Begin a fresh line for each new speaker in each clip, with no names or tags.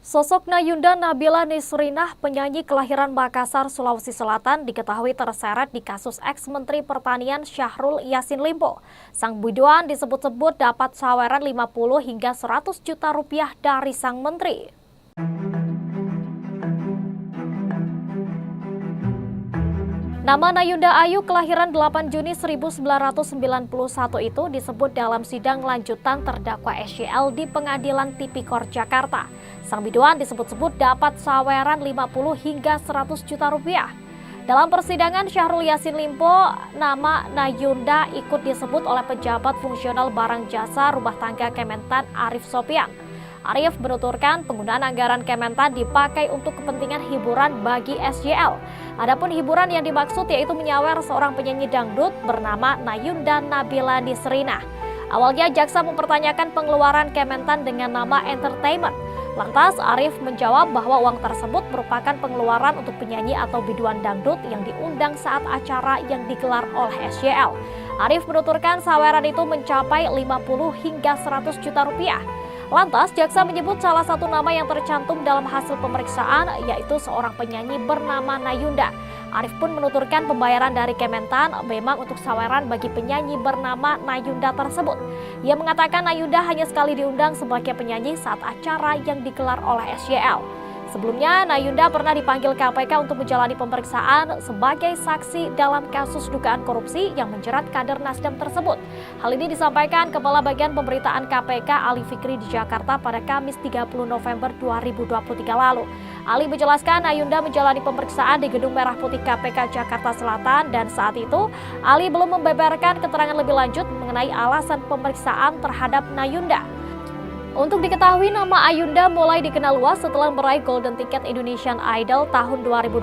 Sosok Nayunda Nabila Nisrinah, penyanyi kelahiran Makassar, Sulawesi Selatan, diketahui terseret di kasus ex-Menteri Pertanian Syahrul Yassin Limpo. Sang biduan disebut-sebut dapat saweran 50 hingga 100 juta rupiah dari sang menteri. Nama Nayunda Ayu kelahiran 8 Juni 1991 itu disebut dalam sidang lanjutan terdakwa SYL di Pengadilan Tipikor Jakarta. Sang biduan disebut-sebut dapat saweran 50 hingga 100 juta rupiah. Dalam persidangan Syahrul Yassin Limpo, nama Nayunda ikut disebut oleh pejabat fungsional barang jasa rumah tangga Kementan Arief Sopyan. Arief menuturkan penggunaan anggaran Kementan dipakai untuk kepentingan hiburan bagi SYL. Adapun hiburan yang dimaksud yaitu menyawer seorang penyanyi dangdut bernama Nayunda Nabila Nisrinah. Awalnya jaksa mempertanyakan pengeluaran Kementan dengan nama entertainment. Lantas Arief menjawab bahwa uang tersebut merupakan pengeluaran untuk penyanyi atau biduan dangdut yang diundang saat acara yang digelar oleh SYL. Arief menuturkan saweran itu mencapai 50 hingga 100 juta rupiah. Lantas, jaksa menyebut salah satu nama yang tercantum dalam hasil pemeriksaan yaitu seorang penyanyi bernama Nayunda. Arief pun menuturkan pembayaran dari Kementan memang untuk saweran bagi penyanyi bernama Nayunda tersebut. Ia mengatakan Nayunda hanya sekali diundang sebagai penyanyi saat acara yang digelar oleh SYL. Sebelumnya, Nayunda pernah dipanggil KPK untuk menjalani pemeriksaan sebagai saksi dalam kasus dugaan korupsi yang menjerat kader Nasdem tersebut. Hal ini disampaikan Kepala Bagian Pemberitaan KPK Ali Fikri di Jakarta pada Kamis 30 November 2023 lalu. Ali menjelaskan Nayunda menjalani pemeriksaan di Gedung Merah Putih KPK Jakarta Selatan dan saat itu Ali belum membeberkan keterangan lebih lanjut mengenai alasan pemeriksaan terhadap Nayunda. Untuk diketahui, nama Ayunda mulai dikenal luas setelah meraih Golden Ticket Indonesian Idol tahun 2012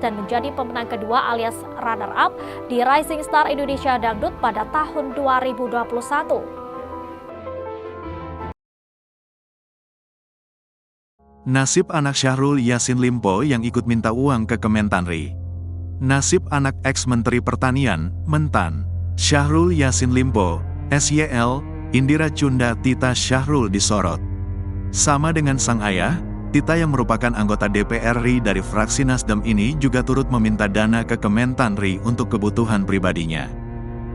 dan menjadi pemenang kedua alias runner-up di Rising Star Indonesia Dangdut pada tahun 2021.
Nasib anak Syahrul Yassin Limpo yang ikut minta uang ke Kementanri. Nasib anak ex-Menteri Pertanian, Mentan, Syahrul Yassin Limpo, SYL, Indira Cunda Tita Syahrul disorot. Sama dengan sang ayah, Tita yang merupakan anggota DPR RI dari fraksi Nasdem ini juga turut meminta dana ke Kementan RI untuk kebutuhan pribadinya.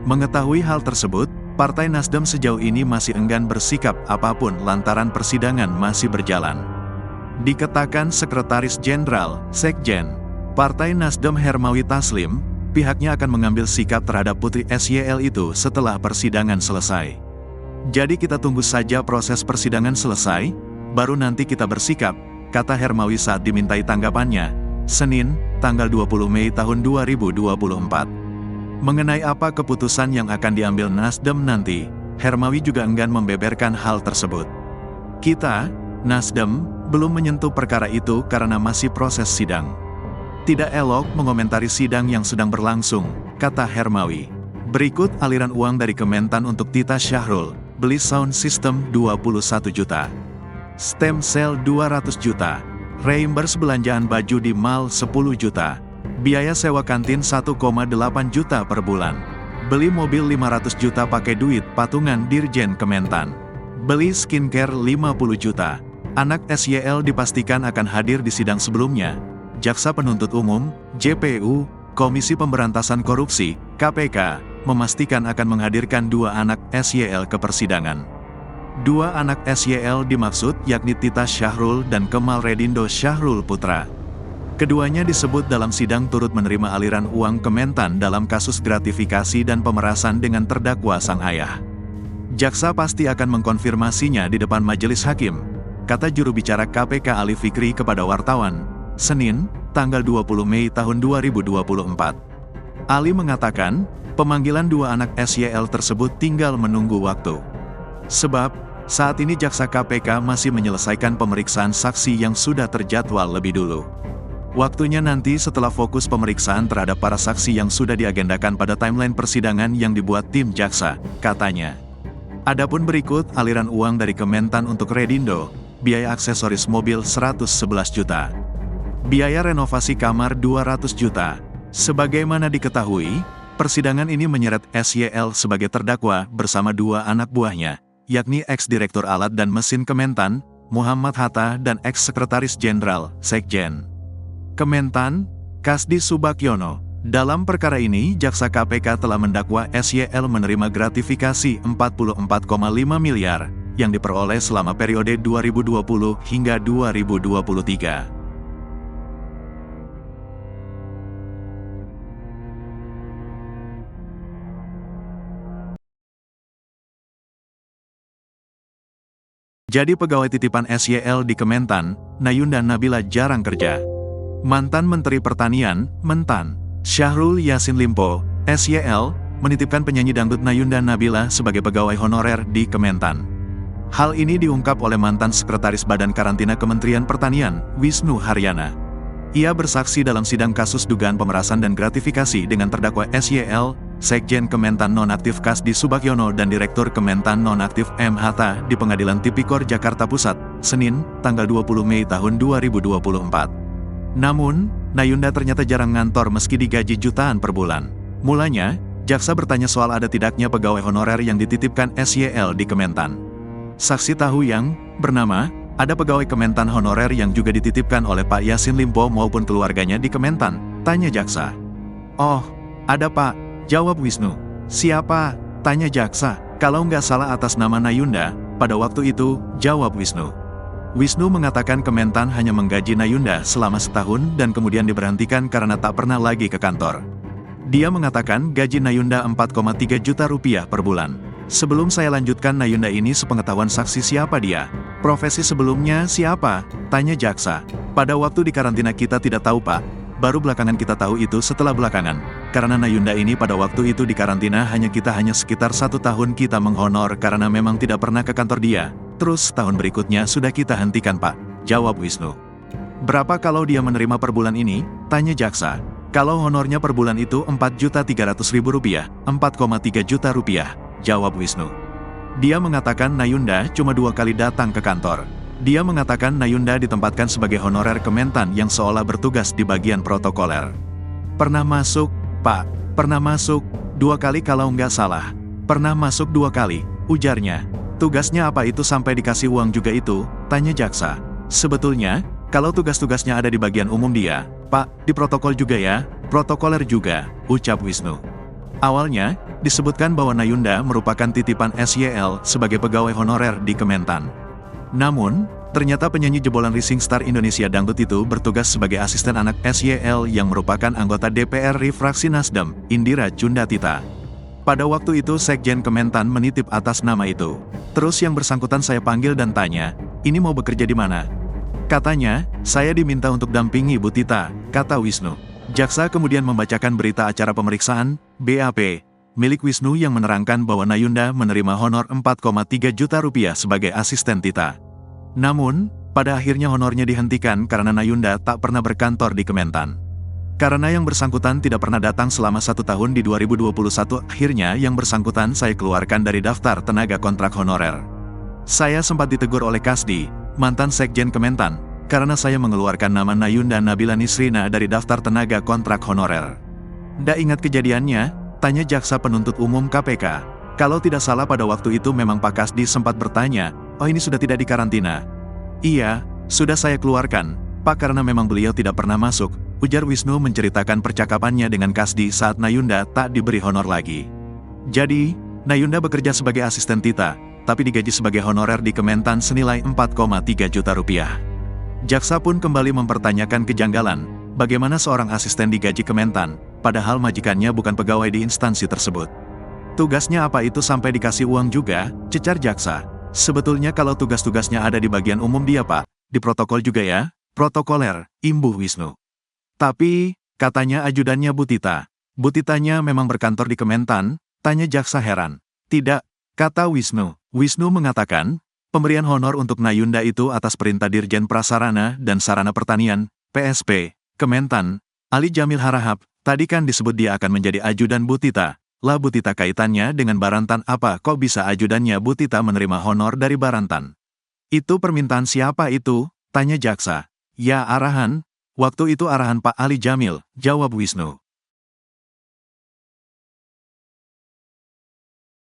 Mengetahui hal tersebut, Partai Nasdem sejauh ini masih enggan bersikap apapun lantaran persidangan masih berjalan. Dikatakan Sekretaris Jenderal, Sekjen, Partai Nasdem Hermawi Taslim, pihaknya akan mengambil sikap terhadap putri SYL itu setelah persidangan selesai. Jadi kita tunggu saja proses persidangan selesai, baru nanti kita bersikap, kata Hermawi saat dimintai tanggapannya, Senin, tanggal 20 Mei tahun 2024. Mengenai apa keputusan yang akan diambil Nasdem nanti, Hermawi juga enggan membeberkan hal tersebut. Kita, Nasdem, belum menyentuh perkara itu karena masih proses sidang. Tidak elok mengomentari sidang yang sedang berlangsung, kata Hermawi. Berikut aliran uang dari Kementan untuk Tita Syahrul. Beli sound system 21 juta, stem cell 200 juta, reimburse belanjaan baju di mall 10 juta, biaya sewa kantin 1,8 juta per bulan, beli mobil 500 juta pakai duit patungan Dirjen Kementan, beli skincare 50 juta. Anak SYL dipastikan akan hadir di sidang sebelumnya. Jaksa Penuntut Umum, JPU, Komisi Pemberantasan Korupsi, KPK, memastikan akan menghadirkan dua anak SYL ke persidangan. Dua anak SYL dimaksud yakni Tita Syahrul dan Kemal Redindo Syahrul Putra. Keduanya disebut dalam sidang turut menerima aliran uang Kementan dalam kasus gratifikasi dan pemerasan dengan terdakwa sang ayah. Jaksa pasti akan mengkonfirmasinya di depan majelis hakim, kata juru bicara KPK Ali Fikri kepada wartawan, Senin, tanggal 20 Mei tahun 2024. Ali mengatakan, pemanggilan dua anak SYL tersebut tinggal menunggu waktu. Sebab, saat ini jaksa KPK masih menyelesaikan pemeriksaan saksi yang sudah terjadwal lebih dulu. Waktunya nanti setelah fokus pemeriksaan terhadap para saksi yang sudah diagendakan pada timeline persidangan yang dibuat tim jaksa, katanya. Adapun berikut aliran uang dari Kementan untuk Redindo, biaya aksesoris mobil 111 juta. Biaya renovasi kamar 200 juta. Sebagaimana diketahui, persidangan ini menyeret SYL sebagai terdakwa bersama dua anak buahnya, yakni ex-direktur alat dan mesin Kementan, Muhammad Hatta dan Ex-Sekretaris Jenderal, Sekjen Kementan, Kasdi Subagiono. Dalam perkara ini, Jaksa KPK telah mendakwa SYL menerima gratifikasi 44,5 miliar yang diperoleh selama periode 2020 hingga 2023. Jadi pegawai titipan SYL di Kementan, Nayunda Nabila jarang kerja. Mantan Menteri Pertanian, Mentan, Syahrul Yassin Limpo, SYL, menitipkan penyanyi dangdut Nayunda Nabila sebagai pegawai honorer di Kementan. Hal ini diungkap oleh mantan Sekretaris Badan Karantina Kementerian Pertanian, Wisnu Haryana. Ia bersaksi dalam sidang kasus dugaan pemerasan dan gratifikasi dengan terdakwa SYL, Sekjen Kementan nonaktif Kasdi Subagiono dan Direktur Kementan nonaktif M. Hatta di Pengadilan Tipikor Jakarta Pusat, Senin, tanggal 20 Mei tahun 2024. Namun, Nayunda ternyata jarang ngantor meski digaji jutaan per bulan. Mulanya, jaksa bertanya soal ada tidaknya pegawai honorer yang dititipkan SYL di Kementan. Saksi tahu yang bernama, ada pegawai Kementan honorer yang juga dititipkan oleh Pak Yassin Limpo maupun keluarganya di Kementan, tanya jaksa. Oh, ada Pak, jawab Wisnu. Siapa? Tanya jaksa. Kalau nggak salah atas nama Nayunda, pada waktu itu, jawab Wisnu. Wisnu mengatakan Kementan hanya menggaji Nayunda selama setahun dan kemudian diberhentikan karena tak pernah lagi ke kantor. Dia mengatakan gaji Nayunda 4,3 juta rupiah per bulan. Sebelum saya lanjutkan, Nayunda ini sepengetahuan saksi siapa dia? Profesi sebelumnya siapa? Tanya jaksa. Pada waktu di karantina kita tidak tahu Pak. Baru belakangan kita tahu itu setelah belakangan. Karena Nayunda ini pada waktu itu di karantina hanya sekitar 1 tahun kita menghonor karena memang tidak pernah ke kantor dia. Terus tahun berikutnya sudah kita hentikan Pak, jawab Wisnu. Berapa kalau dia menerima per bulan ini? Tanya jaksa. Kalau honornya per bulan itu Rp4.300.000, 4,3 juta rupiah, jawab Wisnu. Dia mengatakan Nayunda cuma 2 kali datang ke kantor. Dia mengatakan Nayunda ditempatkan sebagai honorer Kementan yang seolah bertugas di bagian protokoler. Pernah masuk, Pak, pernah masuk, 2 kali kalau nggak salah. Pernah masuk 2 kali, ujarnya. Tugasnya apa itu sampai dikasih uang juga itu? Tanya jaksa. Sebetulnya, kalau tugas-tugasnya ada di bagian umum dia, Pak, di protokol juga ya, protokoler juga, ucap Wisnu. Awalnya, disebutkan bahwa Nayunda merupakan titipan SYL sebagai pegawai honorer di Kementan. Namun, ternyata penyanyi jebolan Rising Star Indonesia Dangdut itu bertugas sebagai asisten anak SYL yang merupakan anggota DPR RI fraksi Nasdem, Indira Cundatita. Pada waktu itu Sekjen Kementan menitip atas nama itu. Terus yang bersangkutan saya panggil dan tanya, ini mau bekerja di mana? Katanya, saya diminta untuk dampingi Bu Tita, kata Wisnu. Jaksa kemudian membacakan berita acara pemeriksaan, BAP, milik Wisnu yang menerangkan bahwa Nayunda menerima honor 4,3 juta rupiah sebagai asisten Tita. Namun, pada akhirnya honornya dihentikan karena Nayunda tak pernah berkantor di Kementan. Karena yang bersangkutan tidak pernah datang selama 1 tahun di 2021, akhirnya yang bersangkutan saya keluarkan dari daftar tenaga kontrak honorer. Saya sempat ditegur oleh Kasdi, mantan Sekjen Kementan, karena saya mengeluarkan nama Nayunda Nabila Nisrina dari daftar tenaga kontrak honorer. Ndak ingat kejadiannya? Tanya jaksa penuntut umum KPK. Kalau tidak salah pada waktu itu memang Pak Kasdi sempat bertanya, oh ini sudah tidak dikarantina? Iya, sudah saya keluarkan, Pak, karena memang beliau tidak pernah masuk, ujar Wisnu menceritakan percakapannya dengan Kasdi saat Nayunda tak diberi honor lagi. Jadi, Nayunda bekerja sebagai asisten Tita, tapi digaji sebagai honorer di Kementan senilai 4,3 juta rupiah. Jaksa pun kembali mempertanyakan kejanggalan, bagaimana seorang asisten digaji Kementan, padahal majikannya bukan pegawai di instansi tersebut. Tugasnya apa itu sampai dikasih uang juga, cecar jaksa. Sebetulnya kalau tugas-tugasnya ada di bagian umum dia Pak, di protokol juga ya, protokoler, imbuh Wisnu. Tapi, katanya ajudannya Bu Tita. Bu Titanya memang berkantor di Kementan, tanya jaksa heran. Tidak, kata Wisnu. Wisnu mengatakan, pemberian honor untuk Nayunda itu atas perintah Dirjen Prasarana dan Sarana Pertanian, PSP, Kementan, Ali Jamil Harahap, tadi kan disebut dia akan menjadi ajudan Bu Tita. Lah Bu Tita kaitannya dengan Barantan apa kok bisa ajudannya Bu Tita menerima honor dari Barantan? Itu permintaan siapa itu? Tanya jaksa. Ya arahan, waktu itu arahan Pak Ali Jamil, jawab Wisnu.